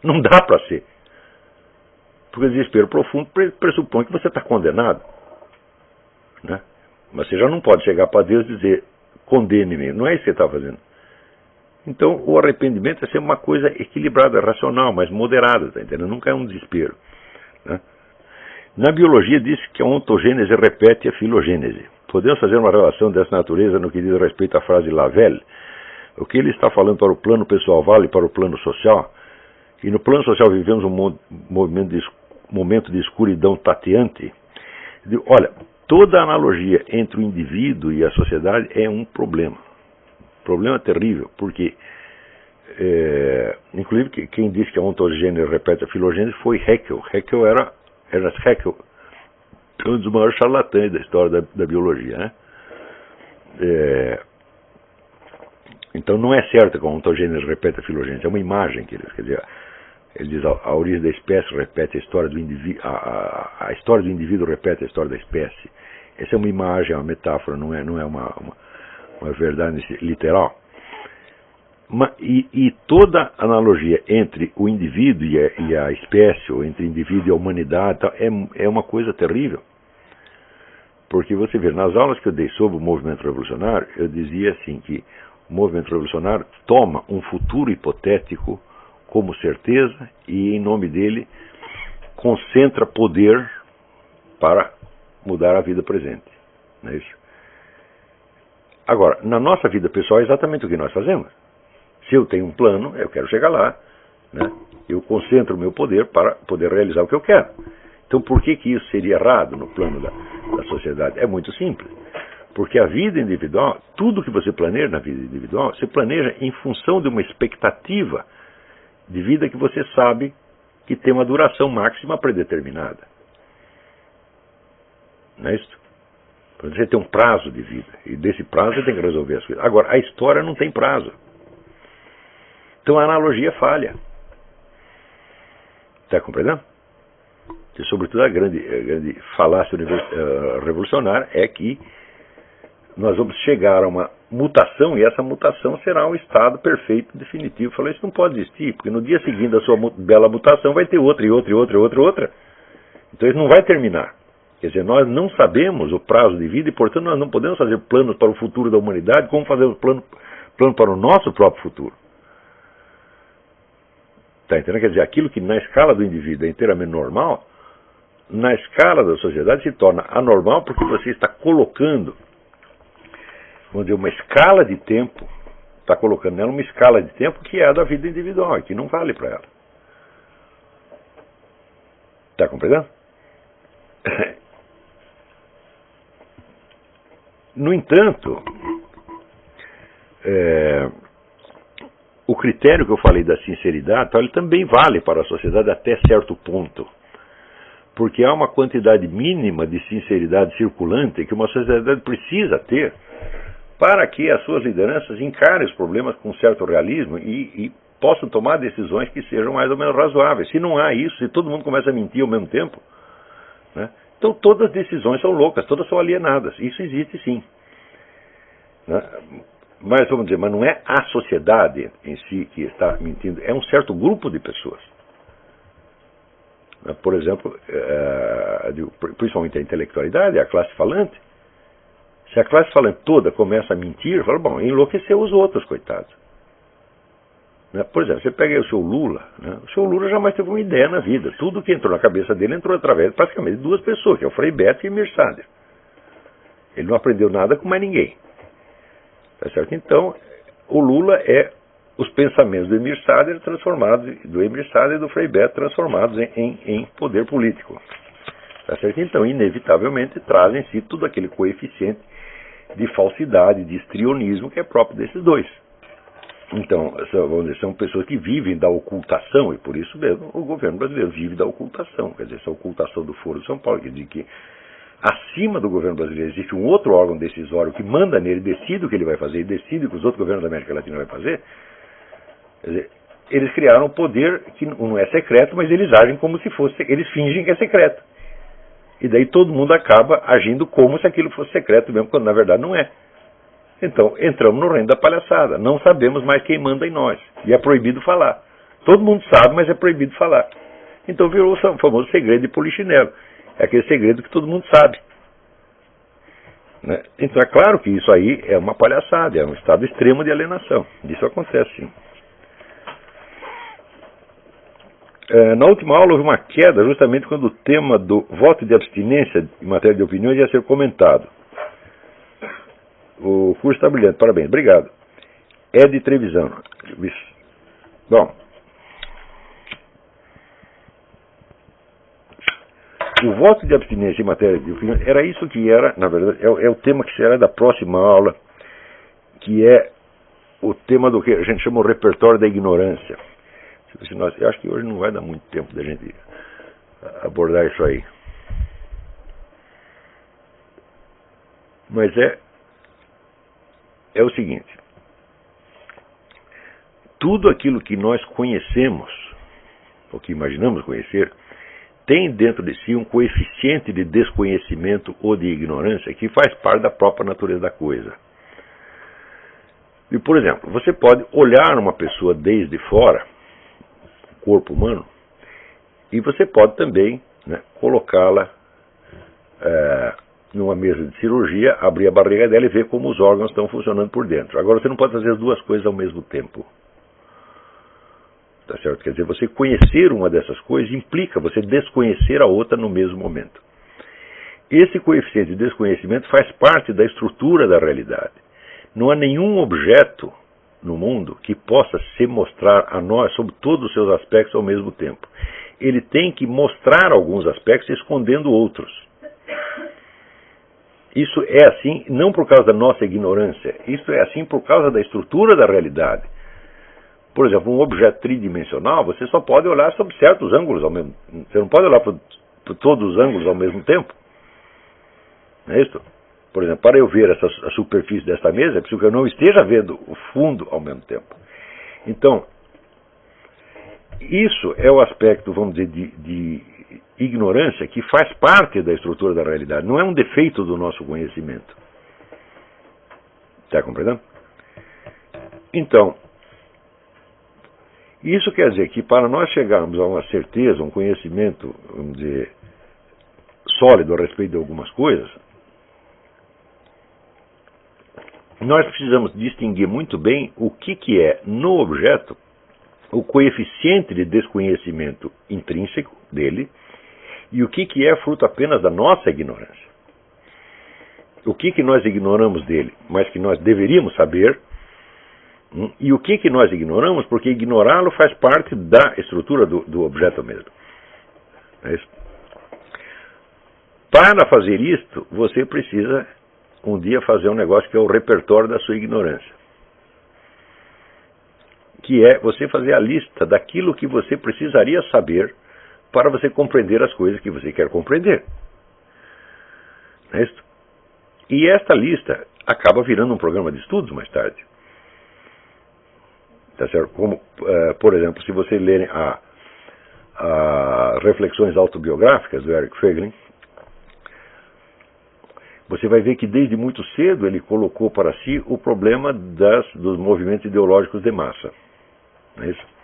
Não dá para ser. Porque o desespero profundo pressupõe que você está condenado, né? Mas você já não pode chegar para Deus e dizer, condene-me. Não é isso que você está fazendo. Então, o arrependimento é sempre uma coisa equilibrada, racional, mas moderada, tá entendendo? Nunca é um desespero, né? Na biologia diz que a ontogênese repete a filogênese. Podemos fazer uma relação dessa natureza no que diz respeito à frase Lavelle? O que ele está falando para o plano pessoal vale para o plano social? E no plano social vivemos um momento de escuridão tateante? Olha, toda analogia entre o indivíduo e a sociedade é um problema. Problema terrível, porque inclusive quem disse que a ontogênese repete a filogênese foi Haeckel. Ernst Haeckel, um dos maiores charlatães da história da biologia, né? Então não é certo que a ontogênese repete a filogênese, é uma imagem que quer dizer, ele diz a origem da espécie repete a história do indivíduo, a história do indivíduo repete a história da espécie. Essa é uma imagem, é uma metáfora, não é uma verdade literal. E toda analogia entre o indivíduo e a espécie, ou entre o indivíduo e a humanidade, é uma coisa terrível. Porque você vê, nas aulas que eu dei sobre o movimento revolucionário, eu dizia assim que o movimento revolucionário toma um futuro hipotético como certeza e, em nome dele, concentra poder para mudar a vida presente. Não é isso? Agora, na nossa vida pessoal é exatamente o que nós fazemos. Se eu tenho um plano, eu quero chegar lá, né? Eu concentro o meu poder para poder realizar o que eu quero. Então por que isso seria errado no plano da sociedade? É muito simples. Porque a vida individual, tudo que você planeja na vida individual, você planeja em função de uma expectativa de vida que você sabe que tem uma duração máxima predeterminada. Não é isso? Você tem um prazo de vida, e desse prazo você tem que resolver as coisas. Agora, a história não tem prazo. Então a analogia falha. Está compreendendo? E, sobretudo, a grande falácia revolucionária é que nós vamos chegar a uma mutação, e essa mutação será um estado perfeito, definitivo. Eu falei, isso não pode existir, porque no dia seguinte da sua bela mutação vai ter outra, e outra, e outra, e outra, e outra. Então isso não vai terminar. Quer dizer, nós não sabemos o prazo de vida e, portanto, nós não podemos fazer planos para o futuro da humanidade como fazemos plano para o nosso próprio futuro. Está entendendo? Quer dizer, aquilo que na escala do indivíduo é inteiramente normal, na escala da sociedade se torna anormal porque você está colocando, vamos dizer, uma escala de tempo, está colocando nela uma escala de tempo que é a da vida individual e que não vale para ela. Está compreendendo? No entanto, o critério que eu falei da sinceridade, ele também vale para a sociedade até certo ponto. Porque há uma quantidade mínima de sinceridade circulante que uma sociedade precisa ter para que as suas lideranças encarem os problemas com certo realismo e possam tomar decisões que sejam mais ou menos razoáveis. Se não há isso, se todo mundo começa a mentir ao mesmo tempo, né, então todas as decisões são loucas, todas são alienadas. Isso existe sim. Né? Mas, vamos dizer, mas não é a sociedade em si que está mentindo, é um certo grupo de pessoas. Por exemplo, principalmente a intelectualidade, a classe falante. Se a classe falante toda começa a mentir, fala, bom, enlouqueceu os outros, coitados. Por exemplo, você pega aí o seu Lula, o seu Lula jamais teve uma ideia na vida. Tudo que entrou na cabeça dele entrou através praticamente de duas pessoas, que é o Frei Beto e o Emir Sader. Ele não aprendeu nada com mais ninguém. Tá certo? Então, o Lula é os pensamentos do Emir Sader transformados, do Emir Sader e do Frei Beto transformados em poder político. Tá certo? Então, inevitavelmente, trazem em si todo aquele coeficiente de falsidade, de histrionismo que é próprio desses dois. Então, vamos dizer, são pessoas que vivem da ocultação, e por isso mesmo o governo brasileiro vive da ocultação. Quer dizer, essa ocultação do Foro de São Paulo, quer dizer que acima do governo brasileiro existe um outro órgão decisório que manda nele, decide o que ele vai fazer e decide o que os outros governos da América Latina vão fazer. Quer dizer, eles criaram um poder que não é secreto, mas eles agem como se fosse, eles fingem que é secreto. E daí todo mundo acaba agindo como se aquilo fosse secreto mesmo, quando na verdade não é. Então, entramos no reino da palhaçada. Não sabemos mais quem manda em nós. E é proibido falar. Todo mundo sabe, mas é proibido falar. Então virou o famoso segredo de Polichinelo. É aquele segredo que todo mundo sabe. Né? Então é claro que isso aí é uma palhaçada, é um estado extremo de alienação. Isso acontece sim. Na última aula houve uma queda justamente quando o tema do voto de abstinência em matéria de opiniões ia ser comentado. O curso está brilhante, parabéns, obrigado. É de Trevisan. Bom, o voto de abstinência em matéria de opiniões era isso que era, na verdade, é o tema que será da próxima aula, que é o tema do que a gente chama o repertório da ignorância. Eu acho que hoje não vai dar muito tempo da gente abordar isso aí. Mas é o seguinte, tudo aquilo que nós conhecemos, ou que imaginamos conhecer, tem dentro de si um coeficiente de desconhecimento ou de ignorância que faz parte da própria natureza da coisa. E, por exemplo, você pode olhar uma pessoa desde fora, o corpo humano, e você pode também, né, colocá-la numa mesa de cirurgia, abrir a barriga dela e ver como os órgãos estão funcionando por dentro. Agora, você não pode fazer as duas coisas ao mesmo tempo. Tá certo? Quer dizer, você conhecer uma dessas coisas implica você desconhecer a outra no mesmo momento. Esse coeficiente de desconhecimento faz parte da estrutura da realidade. Não há nenhum objeto no mundo que possa se mostrar a nós sob todos os seus aspectos ao mesmo tempo. Ele tem que mostrar alguns aspectos escondendo outros. Isso é assim não por causa da nossa ignorância, isso é assim por causa da estrutura da realidade. Por exemplo, um objeto tridimensional, você só pode olhar sob certos ângulos ao mesmo tempo. Você não pode olhar por todos os ângulos ao mesmo tempo. Não é isso? Por exemplo, para eu ver a superfície desta mesa, é preciso que eu não esteja vendo o fundo ao mesmo tempo. Então, isso é o aspecto, vamos dizer, de ignorância que faz parte da estrutura da realidade. Não é um defeito do nosso conhecimento. Está compreendendo? Então, isso quer dizer que para nós chegarmos a uma certeza, um conhecimento, vamos dizer, sólido a respeito de algumas coisas, nós precisamos distinguir muito bem o que é, no objeto, o coeficiente de desconhecimento intrínseco dele e o que é fruto apenas da nossa ignorância. O que nós ignoramos dele, mas que nós deveríamos saber, e o que nós ignoramos, porque ignorá-lo faz parte da estrutura do objeto mesmo. É isso. Para fazer isto, você precisa um dia fazer um negócio que é o repertório da sua ignorância. Que é você fazer a lista daquilo que você precisaria saber para você compreender as coisas que você quer compreender. É isso. E esta lista acaba virando um programa de estudos mais tarde. Tá certo? Como, por exemplo, se você ler as reflexões autobiográficas do Eric Feiglin, você vai ver que desde muito cedo ele colocou para si o problema dos movimentos ideológicos de massa. Não é isso?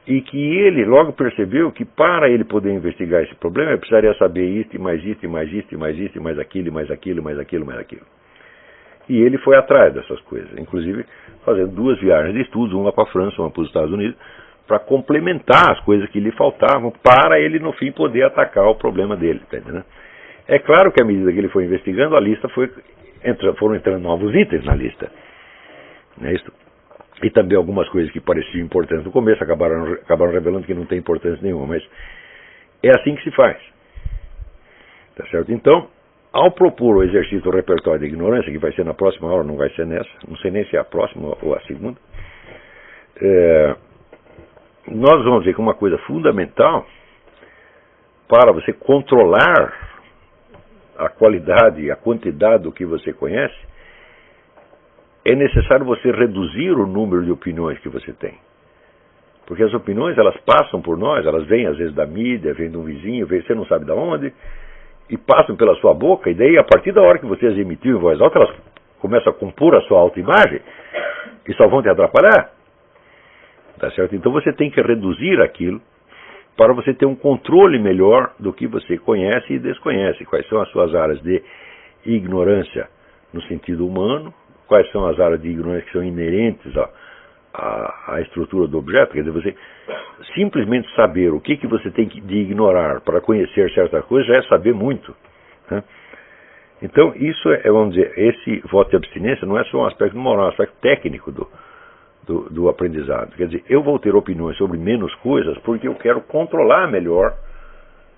E que ele logo percebeu que para ele poder investigar esse problema, ele precisaria saber isto, e mais isto, e mais isto, e mais isto, e mais aquilo, e mais aquilo, e mais aquilo, e mais aquilo. E ele foi atrás dessas coisas, inclusive fazendo 2 viagens de estudos, uma para a França, uma para os Estados Unidos, para complementar as coisas que lhe faltavam, para ele no fim poder atacar o problema dele. Tá entendendo? É claro que à medida que ele foi investigando, a lista foram entrando novos itens na lista. Não é isso? E também algumas coisas que pareciam importantes no começo acabaram revelando que não tem importância nenhuma, mas é assim que se faz. Tá certo? Então, ao propor o exercício do repertório de ignorância, que vai ser na próxima aula, não vai ser nessa, não sei nem se é a próxima ou a segunda, nós vamos ver que uma coisa fundamental para você controlar a qualidade e a quantidade do que você conhece, é necessário você reduzir o número de opiniões que você tem. Porque as opiniões, elas passam por nós, elas vêm às vezes da mídia, vêm de um vizinho, você não sabe de onde, e passam pela sua boca, e daí a partir da hora que você as emitiu em voz alta, elas começam a compor a sua autoimagem, e só vão te atrapalhar. Tá certo? Então você tem que reduzir aquilo, para você ter um controle melhor do que você conhece e desconhece. Quais são as suas áreas de ignorância no sentido humano, quais são as áreas de ignorância que são inerentes à estrutura do objeto. Quer dizer, você simplesmente saber o que você tem de ignorar para conhecer certa coisa já é saber muito. Né? Então, isso vamos dizer, esse voto de abstinência não é só um aspecto moral, é um aspecto técnico do aprendizado. Quer dizer, eu vou ter opiniões sobre menos coisas porque eu quero controlar melhor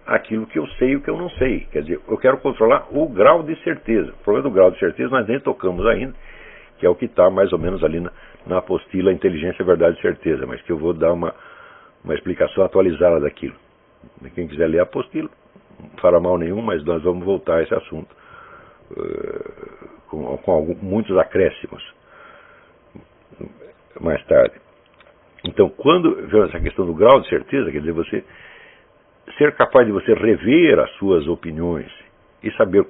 aquilo que eu sei e o que eu não sei. Quer dizer, eu quero controlar o grau de certeza. O problema do grau de certeza nós nem tocamos ainda, que é o que está mais ou menos ali na apostila Inteligência, Verdade e Certeza, mas que eu vou dar uma explicação atualizada daquilo. Quem quiser ler a apostila, não fará mal nenhum, mas nós vamos voltar a esse assunto com muitos acréscimos mais tarde. Então, quando vem essa questão do grau de certeza, quer dizer, você ser capaz de você rever as suas opiniões e saber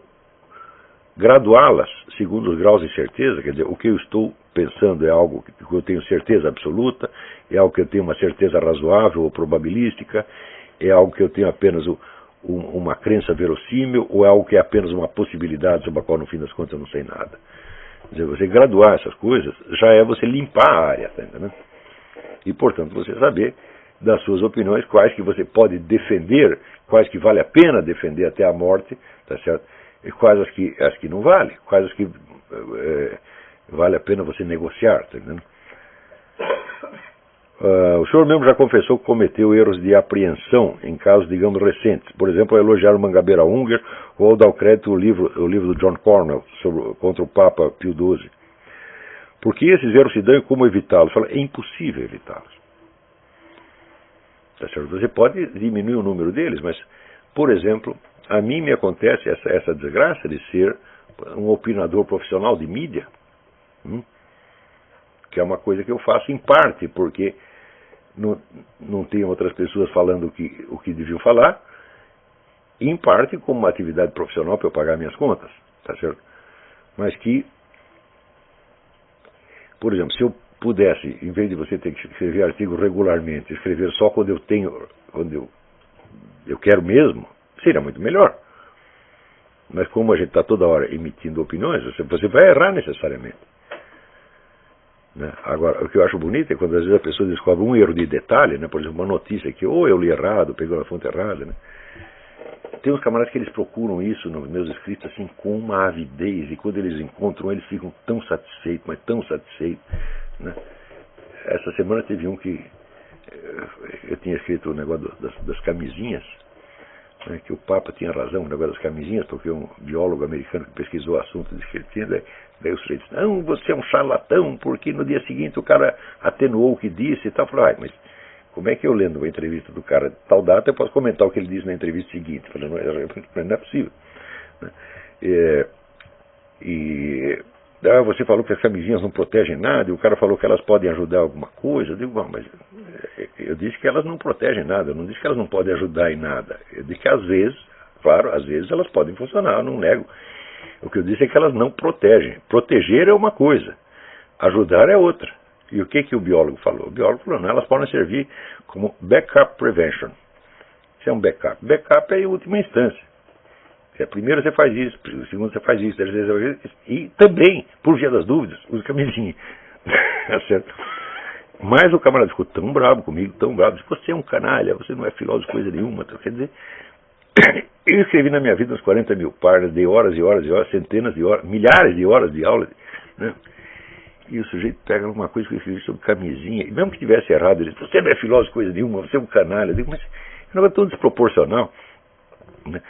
graduá-las segundo os graus de certeza, quer dizer, o que eu estou pensando é algo que eu tenho certeza absoluta, é algo que eu tenho uma certeza razoável ou probabilística, é algo que eu tenho apenas uma crença verossímil, ou é algo que é apenas uma possibilidade sobre a qual no fim das contas eu não sei nada. Quer dizer, você graduar essas coisas já é você limpar a área, tá entendendo? E, portanto, você saber das suas opiniões quais que você pode defender, quais que vale a pena defender até a morte, tá certo? E quais as que não vale, quais as que vale a pena você negociar, tá entendendo? O senhor mesmo já confessou que cometeu erros de apreensão em casos, digamos, recentes. Por exemplo, ao elogiar o Mangabeira Unger ou ao dar o crédito ao livro do John Cornell contra o Papa Pio XII. Porque esses erros se dão e como evitá-los? É impossível evitá-los. Tá certo? Você pode diminuir o número deles, mas, por exemplo, a mim me acontece essa desgraça de ser um opinador profissional de mídia, que é uma coisa que eu faço em parte porque não tem outras pessoas falando o que deviam falar, e em parte como uma atividade profissional para eu pagar minhas contas, tá certo? Mas que Por exemplo, se eu pudesse, em vez de você ter que escrever artigo regularmente, escrever só quando eu quero mesmo, seria muito melhor. Mas como a gente está toda hora emitindo opiniões, você vai errar necessariamente. Né? Agora, o que eu acho bonito é quando às vezes a pessoa descobre um erro de detalhe, né? Por exemplo, uma notícia que ou eu li errado, pegou na fonte errada. Né? Tem uns camaradas que eles procuram isso nos meus escritos assim, com uma avidez, e quando eles encontram, eles ficam tão satisfeitos, mas tão satisfeitos. Né? Essa semana teve um que eu tinha escrito o negócio das camisinhas, né, que o Papa tinha razão no negócio das camisinhas, porque um biólogo americano que pesquisou o assunto disse que ele tinha, daí o sujeito disse, não, você é um charlatão, porque no dia seguinte o cara atenuou o que disse e tal. Eu falei, mas como é que eu lendo uma entrevista do cara de tal data eu posso comentar o que ele disse na entrevista seguinte? Eu falei, não é possível. Né? Você falou que as camisinhas não protegem nada, e o cara falou que elas podem ajudar alguma coisa. Eu digo, bom, mas eu disse que elas não protegem nada, eu não disse que elas não podem ajudar em nada. Eu disse que às vezes, claro, às vezes elas podem funcionar, eu não nego. O que eu disse é que elas não protegem. Proteger é uma coisa, ajudar é outra. E o que o biólogo falou? O biólogo falou, não, elas podem servir como backup prevention. Isso é um backup. Backup é em última instância. Primeiro você faz isso, segundo você faz isso, terceiro você faz isso, e também, por via das dúvidas, use camisinha. É certo? Mas o camarada ficou tão bravo comigo, tão bravo, disse, você é um canalha, você não é filósofo coisa nenhuma. Quer dizer, eu escrevi na minha vida uns 40 mil páginas, dei horas e horas e horas, centenas de horas, milhares de horas de aula, né? E o sujeito pega uma coisa que eu escrevi sobre camisinha, e mesmo que tivesse errado, ele disse, você não é filósofo coisa nenhuma, você é um canalha. Eu digo, mas é um negócio tão desproporcional, né?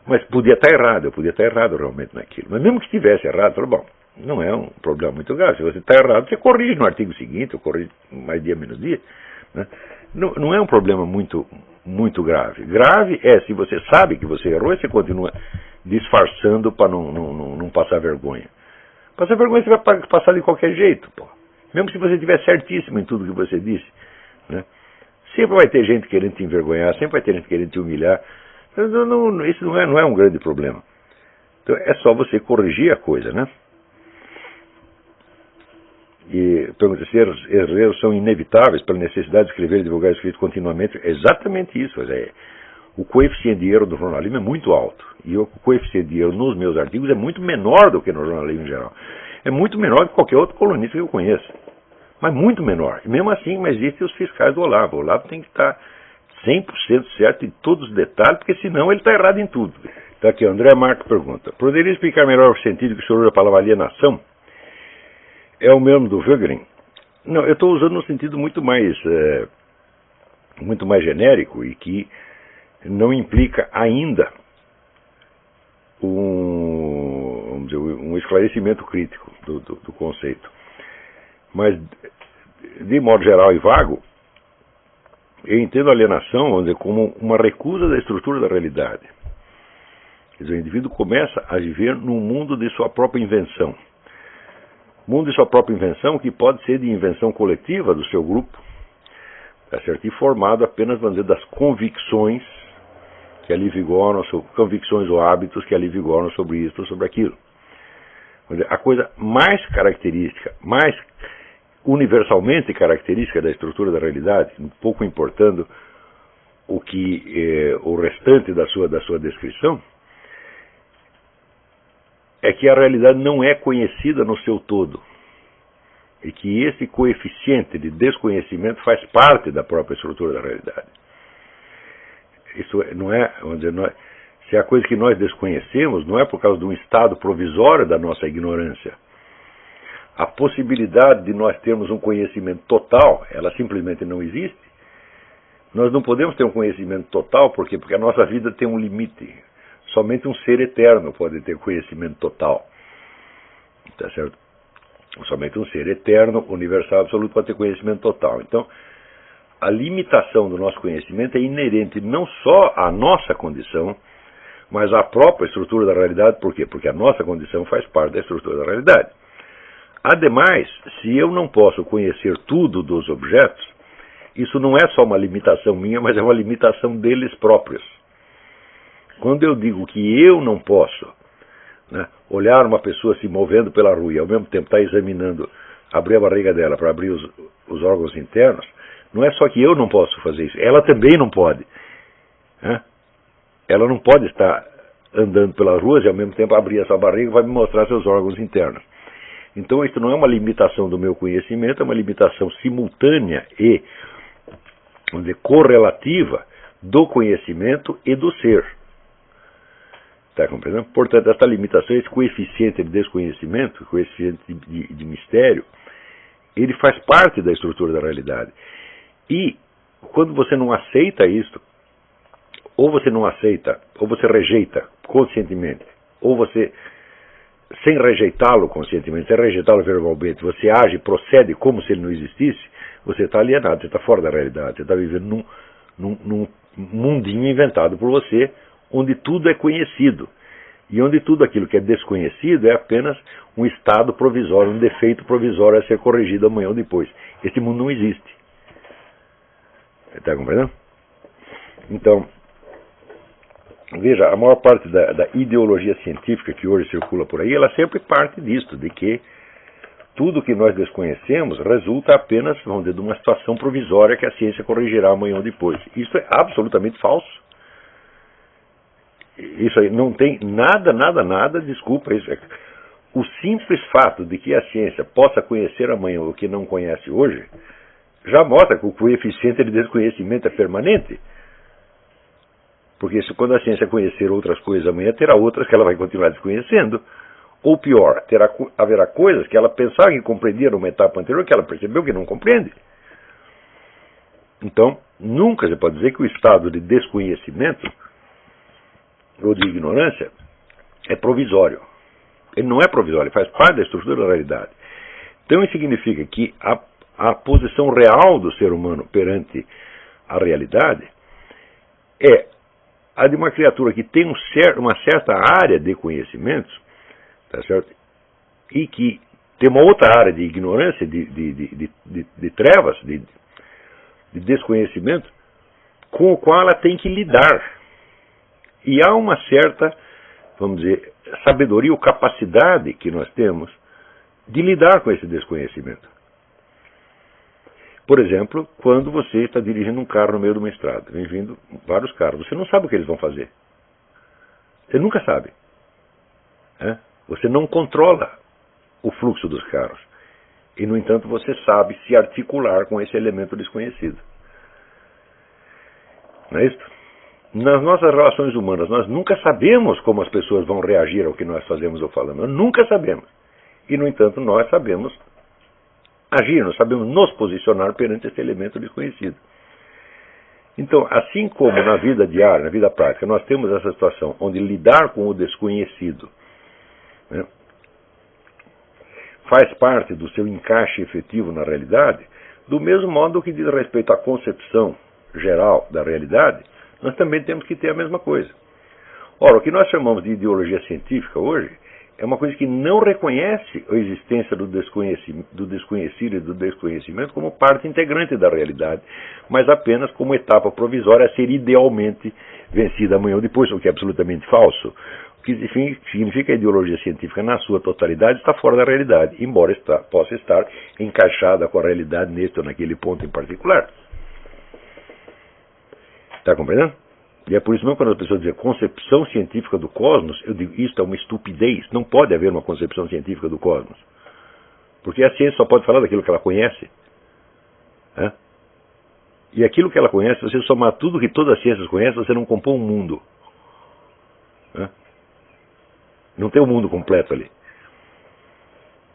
Mas podia estar errado, eu podia estar errado realmente naquilo. Mas mesmo que estivesse errado, eu falei, bom, não é um problema muito grave. Se você está errado, você corrige no artigo seguinte, ou corrige mais dia, menos dia. Né? Não é um problema muito grave. Grave é se você sabe que você errou e você continua disfarçando para não passar vergonha. Passar vergonha você vai passar de qualquer jeito, pô. Mesmo se você estiver certíssimo em tudo que você disse. Né? Sempre vai ter gente querendo te envergonhar, sempre vai ter gente querendo te humilhar. Isso não é um grande problema. Então é só você corrigir a coisa, né? E pergunta se erros são inevitáveis pela necessidade de escrever e divulgar escrito continuamente. É exatamente isso. O coeficiente de erro do jornalismo é muito alto. E o coeficiente de erro nos meus artigos é muito menor do que no jornalismo em geral. É muito menor do que qualquer outro colunista que eu conheço. Mas muito menor. E mesmo assim, mas existem os fiscais do Olavo. O Olavo tem que estar 100% certo em todos os detalhes, porque senão ele está errado em tudo. Então aqui, André Marco pergunta, poderia explicar melhor o sentido que o senhor usa a palavra alienação? É o mesmo do Wegener? Não, eu estou usando um sentido muito mais genérico e que não implica ainda um esclarecimento crítico do conceito. Mas, de modo geral e vago, eu entendo a alienação, vamos dizer, como uma recusa da estrutura da realidade. Quer dizer, o indivíduo começa a viver num mundo de sua própria invenção. Mundo de sua própria invenção que pode ser de invenção coletiva do seu grupo, tá certo? E formado apenas, vamos dizer, das convicções que ali vigoram, convicções ou hábitos que ali vigoram sobre isso ou sobre aquilo. A coisa mais característica, mais universalmente característica da estrutura da realidade, um pouco importando o restante da sua descrição, é que a realidade não é conhecida no seu todo. E que esse coeficiente de desconhecimento faz parte da própria estrutura da realidade. Isso não é, vamos dizer, se é a coisa que nós desconhecemos, não é por causa de um estado provisório da nossa ignorância. A possibilidade de nós termos um conhecimento total, ela simplesmente não existe. Nós não podemos ter um conhecimento total, por quê? Porque a nossa vida tem um limite. Somente um ser eterno pode ter conhecimento total. Tá certo? Somente um ser eterno, universal, absoluto, pode ter conhecimento total. Então, a limitação do nosso conhecimento é inerente não só à nossa condição, mas à própria estrutura da realidade. Por quê? Porque a nossa condição faz parte da estrutura da realidade. Ademais, se eu não posso conhecer tudo dos objetos, isso não é só uma limitação minha, mas é uma limitação deles próprios. Quando eu digo que eu não posso, né, olhar uma pessoa se movendo pela rua e ao mesmo tempo estar examinando abrir a barriga dela para abrir os órgãos internos, não é só que eu não posso fazer isso, ela também não pode. Né? Ela não pode estar andando pelas ruas e ao mesmo tempo abrir essa barriga e vai me mostrar seus órgãos internos. Então isso não é uma limitação do meu conhecimento, é uma limitação simultânea e, vamos dizer, correlativa do conhecimento e do ser. Está compreendendo? Portanto, essa limitação, esse coeficiente de desconhecimento, coeficiente de mistério, ele faz parte da estrutura da realidade. E quando você não aceita isso, ou você não aceita, ou você rejeita conscientemente, ou você, sem rejeitá-lo conscientemente, sem rejeitá-lo verbalmente, você age, procede como se ele não existisse, você está alienado, você está fora da realidade, você está vivendo num mundinho inventado por você, onde tudo é conhecido. E onde tudo aquilo que é desconhecido é apenas um estado provisório, um defeito provisório a ser corrigido amanhã ou depois. Esse mundo não existe. Está compreendendo? Então, veja, a maior parte da ideologia científica que hoje circula por aí, ela sempre parte disto, de que tudo que nós desconhecemos resulta apenas, vamos dizer, de uma situação provisória que a ciência corrigirá amanhã ou depois. Isso é absolutamente falso. Isso aí não tem nada, desculpa, isso é. O simples fato de que a ciência possa conhecer amanhã o que não conhece hoje, já mostra que o coeficiente de desconhecimento é permanente. Porque quando a ciência conhecer outras coisas amanhã, terá outras que ela vai continuar desconhecendo. Ou pior, haverá coisas que ela pensava que compreendia numa etapa anterior, que ela percebeu que não compreende. Então, nunca se pode dizer que o estado de desconhecimento ou de ignorância é provisório. Ele não é provisório, ele faz parte da estrutura da realidade. Então isso significa que a posição real do ser humano perante a realidade é a de uma criatura que tem uma certa área de conhecimentos, tá certo? E que tem uma outra área de ignorância, de trevas, de desconhecimento, com o qual ela tem que lidar. E há uma certa, vamos dizer, sabedoria ou capacidade que nós temos de lidar com esse desconhecimento. Por exemplo, quando você está dirigindo um carro no meio de uma estrada, vem vindo vários carros, você não sabe o que eles vão fazer. Você nunca sabe. Né? Você não controla o fluxo dos carros. E, no entanto, você sabe se articular com esse elemento desconhecido. Não é isso? Nas nossas relações humanas, nós nunca sabemos como as pessoas vão reagir ao que nós fazemos ou falamos. Nós nunca sabemos. E, no entanto, nós sabemos agir, nós sabemos nos posicionar perante esse elemento desconhecido. Então, assim como na vida diária, na vida prática, nós temos essa situação onde lidar com o desconhecido, né, faz parte do seu encaixe efetivo na realidade, do mesmo modo que diz respeito à concepção geral da realidade, nós também temos que ter a mesma coisa. Ora, o que nós chamamos de ideologia científica hoje é uma coisa que não reconhece a existência do desconhecido e do desconhecimento como parte integrante da realidade, mas apenas como etapa provisória a ser idealmente vencida amanhã ou depois, o que é absolutamente falso. O que significa que a ideologia científica, na sua totalidade, está fora da realidade, embora possa estar encaixada com a realidade neste ou naquele ponto em particular. Está compreendendo? E é por isso mesmo quando as pessoas dizem concepção científica do cosmos, eu digo, isso é uma estupidez. Não pode haver uma concepção científica do cosmos. Porque a ciência só pode falar daquilo que ela conhece. Né? E aquilo que ela conhece, se você somar tudo que todas as ciências conhecem, você não compõe um mundo. Né? Não tem um mundo completo ali.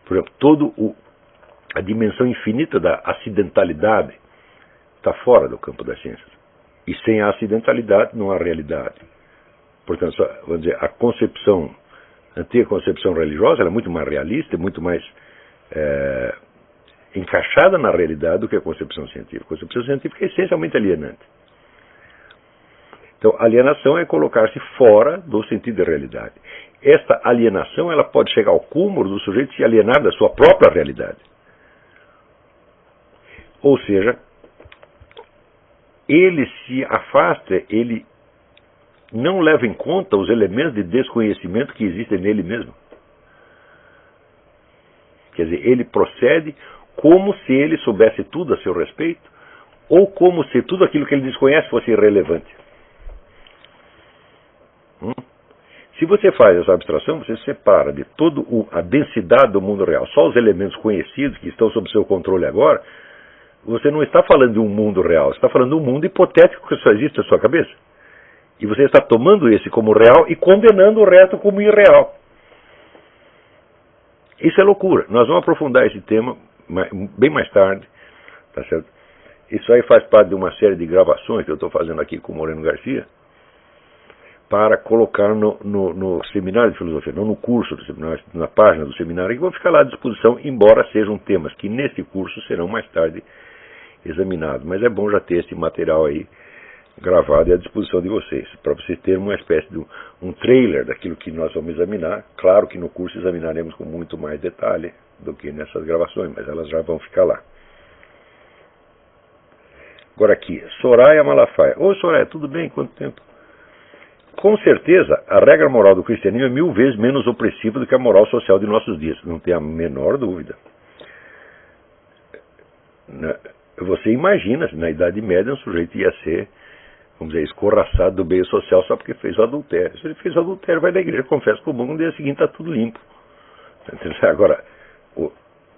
Por exemplo, a dimensão infinita da acidentalidade está fora do campo das ciências. E sem a acidentalidade não há realidade. Portanto, vamos dizer, a antiga concepção religiosa, ela é muito mais realista, muito mais encaixada na realidade do que a concepção científica. A concepção científica é essencialmente alienante. Então, alienação é colocar-se fora do sentido da realidade. Esta alienação, ela pode chegar ao cúmulo do sujeito se alienar da sua própria realidade. Ou seja, ele se afasta, ele não leva em conta os elementos de desconhecimento que existem nele mesmo. Quer dizer, ele procede como se ele soubesse tudo a seu respeito, ou como se tudo aquilo que ele desconhece fosse irrelevante. Se você faz essa abstração, você separa de toda a densidade do mundo real, só os elementos conhecidos que estão sob seu controle agora. Você não está falando de um mundo real, você está falando de um mundo hipotético que só existe na sua cabeça. E você está tomando esse como real e condenando o resto como irreal. Isso é loucura. Nós vamos aprofundar esse tema bem mais tarde, tá certo? Isso aí faz parte de uma série de gravações que eu estou fazendo aqui com o Moreno Garcia, para colocar no seminário de filosofia, não no curso do seminário, na página do seminário, que vão ficar lá à disposição, embora sejam temas que nesse curso serão mais tarde examinados. Mas é bom já ter esse material aí gravado e à disposição de vocês, para vocês terem uma espécie de um trailer daquilo que nós vamos examinar. Claro que no curso examinaremos com muito mais detalhe do que nessas gravações, mas elas já vão ficar lá. Agora aqui, Soraya Malafaia. Ô Soraya, tudo bem? Quanto tempo? Com certeza, a regra moral do cristianismo é 1000 vezes menos opressiva do que a moral social de nossos dias. Não tem a menor dúvida. Você imagina se na Idade Média um sujeito ia ser, vamos dizer, escorraçado do meio social só porque fez o adultério. Se ele fez o adultério, vai na igreja, confessa comum, no dia seguinte está tudo limpo. Agora,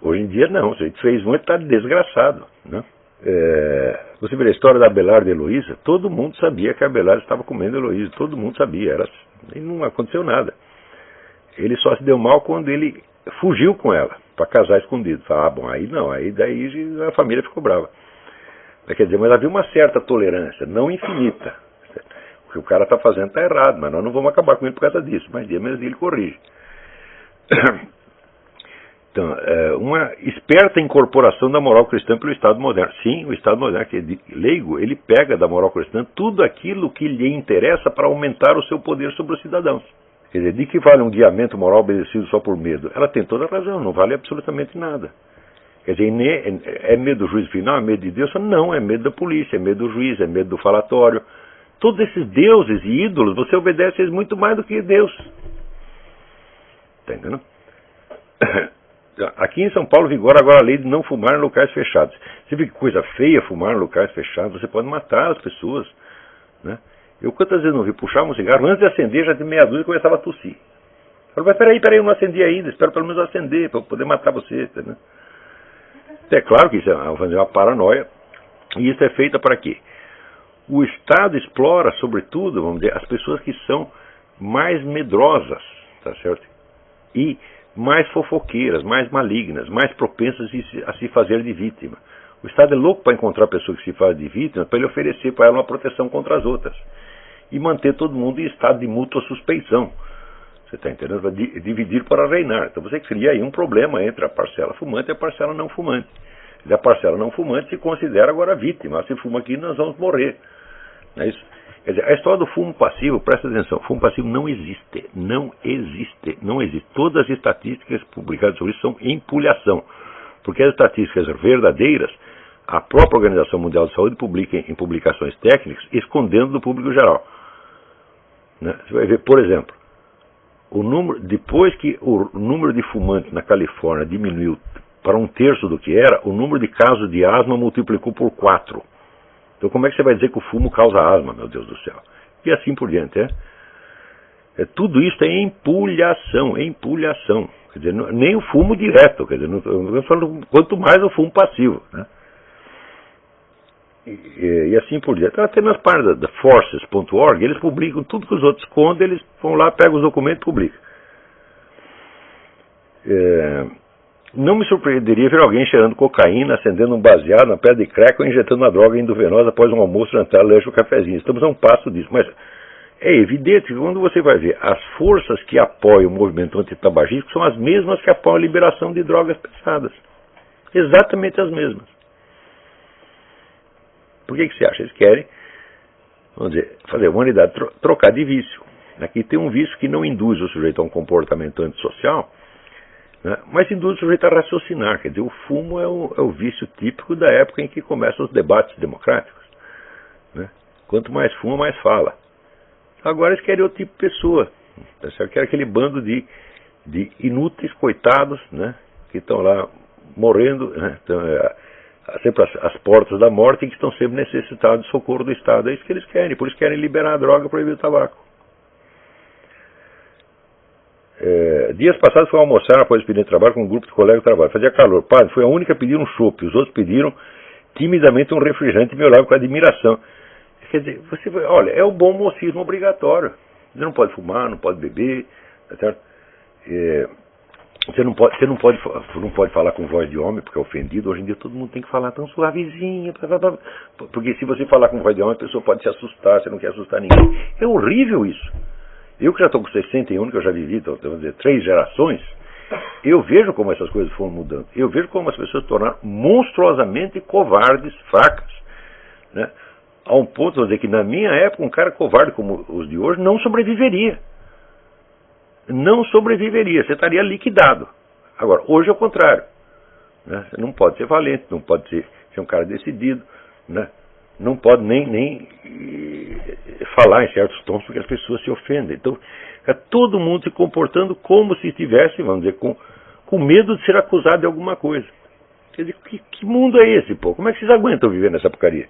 hoje em dia não, se ele fez um, ele está desgraçado, né? Você vê a história da Abelarda e Heloísa, todo mundo sabia que a Abelarda estava comendo a Heloísa, todo mundo sabia, e não aconteceu nada. Ele só se deu mal quando ele fugiu com ela, para casar escondido. Fala, bom, aí não, aí daí a família ficou brava. Quer dizer, mas havia uma certa tolerância, não infinita. O que o cara está fazendo está errado, mas nós não vamos acabar com ele por causa disso, mas dia menos dia ele corrige. Então, uma esperta incorporação da moral cristã pelo Estado moderno. Sim, o Estado moderno, que é leigo, ele pega da moral cristã tudo aquilo que lhe interessa para aumentar o seu poder sobre os cidadãos. Quer dizer, de que vale um guiamento moral obedecido só por medo? Ela tem toda a razão, não vale absolutamente nada. Quer dizer, é medo do juízo final, é medo de Deus? Não, é medo da polícia, é medo do juiz, é medo do falatório. Todos esses deuses e ídolos, você obedece a eles muito mais do que Deus. Está entendendo? Aqui em São Paulo vigora agora a lei de não fumar em locais fechados. Você vê que coisa feia fumar em locais fechados, você pode matar as pessoas, né? Eu quantas vezes não vi puxar um cigarro, antes de acender já de meia dúzia começava a tossir. Eu falei, mas peraí, eu não acendi ainda, espero pelo menos acender para poder matar você, né? É claro que isso é uma paranoia, e isso é feito para quê? O Estado explora, sobretudo, vamos dizer, as pessoas que são mais medrosas, tá certo? E mais fofoqueiras, mais malignas, mais propensas a se fazer de vítima. O Estado é louco para encontrar pessoas que se fazem de vítima, para ele oferecer para ela uma proteção contra as outras. E manter todo mundo em estado de mútua suspeição. Você está entendendo? Para dividir para reinar. Então você cria aí um problema entre a parcela fumante e a parcela não fumante. E a parcela não fumante se considera agora vítima. Se fuma aqui, nós vamos morrer. Não é isso? Quer dizer, a história do fumo passivo, presta atenção, fumo passivo não existe. Não existe. Não existe. Todas as estatísticas publicadas sobre isso são empulhação. Porque as estatísticas verdadeiras, a própria Organização Mundial de Saúde publica em publicações técnicas, escondendo do público geral. Né? Você vai ver, por exemplo, depois que o número de fumantes na Califórnia diminuiu para 1/3 do que era, o número de casos de asma multiplicou por 4. Então como é que você vai dizer que o fumo causa asma, meu Deus do céu? E assim por diante, tudo isso é empulhação, empulhação. Quer dizer, nem o fumo direto, quer dizer, não estou falando quanto mais o fumo passivo, né? E assim por diante. Até nas páginas da forces.org, eles publicam tudo que os outros escondem, eles vão lá, pegam os documentos e publicam. Não me surpreenderia ver alguém cheirando cocaína, acendendo um baseado, uma pedra de crack ou injetando uma droga endovenosa após um almoço, jantar, lanche ou cafezinho. Estamos a um passo disso. Mas é evidente que quando você vai ver as forças que apoiam o movimento antitabagístico são as mesmas que apoiam a liberação de drogas pesadas. Exatamente as mesmas. Por que você acha? Eles querem, vamos dizer, fazer a humanidade trocar de vício. Aqui tem um vício que não induz o sujeito a um comportamento antissocial, né, mas induz o sujeito a raciocinar. Quer dizer, o fumo é o vício típico da época em que começam os debates democráticos. Né? Quanto mais fuma, mais fala. Agora eles querem outro tipo de pessoa. Eles querem aquele bando de inúteis, coitados, né, que estão lá morrendo, né? Então, sempre as portas da morte, e que estão sempre necessitados de socorro do Estado. É isso que eles querem, por isso querem liberar a droga, proibir o tabaco. Dias passados fui almoçar após o pedir trabalho com um grupo de colegas de trabalho. Fazia calor. Padre, foi a única a pedir um chopp. Os outros pediram timidamente um refrigerante e me olhavam com admiração. Quer dizer, olha, é o bom mocismo obrigatório. Você não pode fumar, não pode beber, tá certo? Você não pode falar com voz de homem, porque é ofendido. Hoje em dia todo mundo tem que falar tão suavezinho. Porque se você falar com voz de homem, a pessoa pode se assustar, você não quer assustar ninguém. É horrível isso. Eu que já estou com 61, que eu já vivi, vamos dizer, 3 gerações, eu vejo como essas coisas foram mudando. Eu vejo como as pessoas se tornaram monstruosamente covardes, fracas, né? A um ponto, vou dizer, que na minha época, um cara covarde como os de hoje não sobreviveria. Não sobreviveria, você estaria liquidado. Agora, hoje é o contrário, né? Você não pode ser valente, não pode ser um cara decidido, né? Não pode nem falar em certos tons, porque as pessoas se ofendem. Então, é todo mundo se comportando como se estivesse, vamos dizer, com medo de ser acusado de alguma coisa. Quer dizer, que mundo é esse, pô? Como é que vocês aguentam viver nessa porcaria?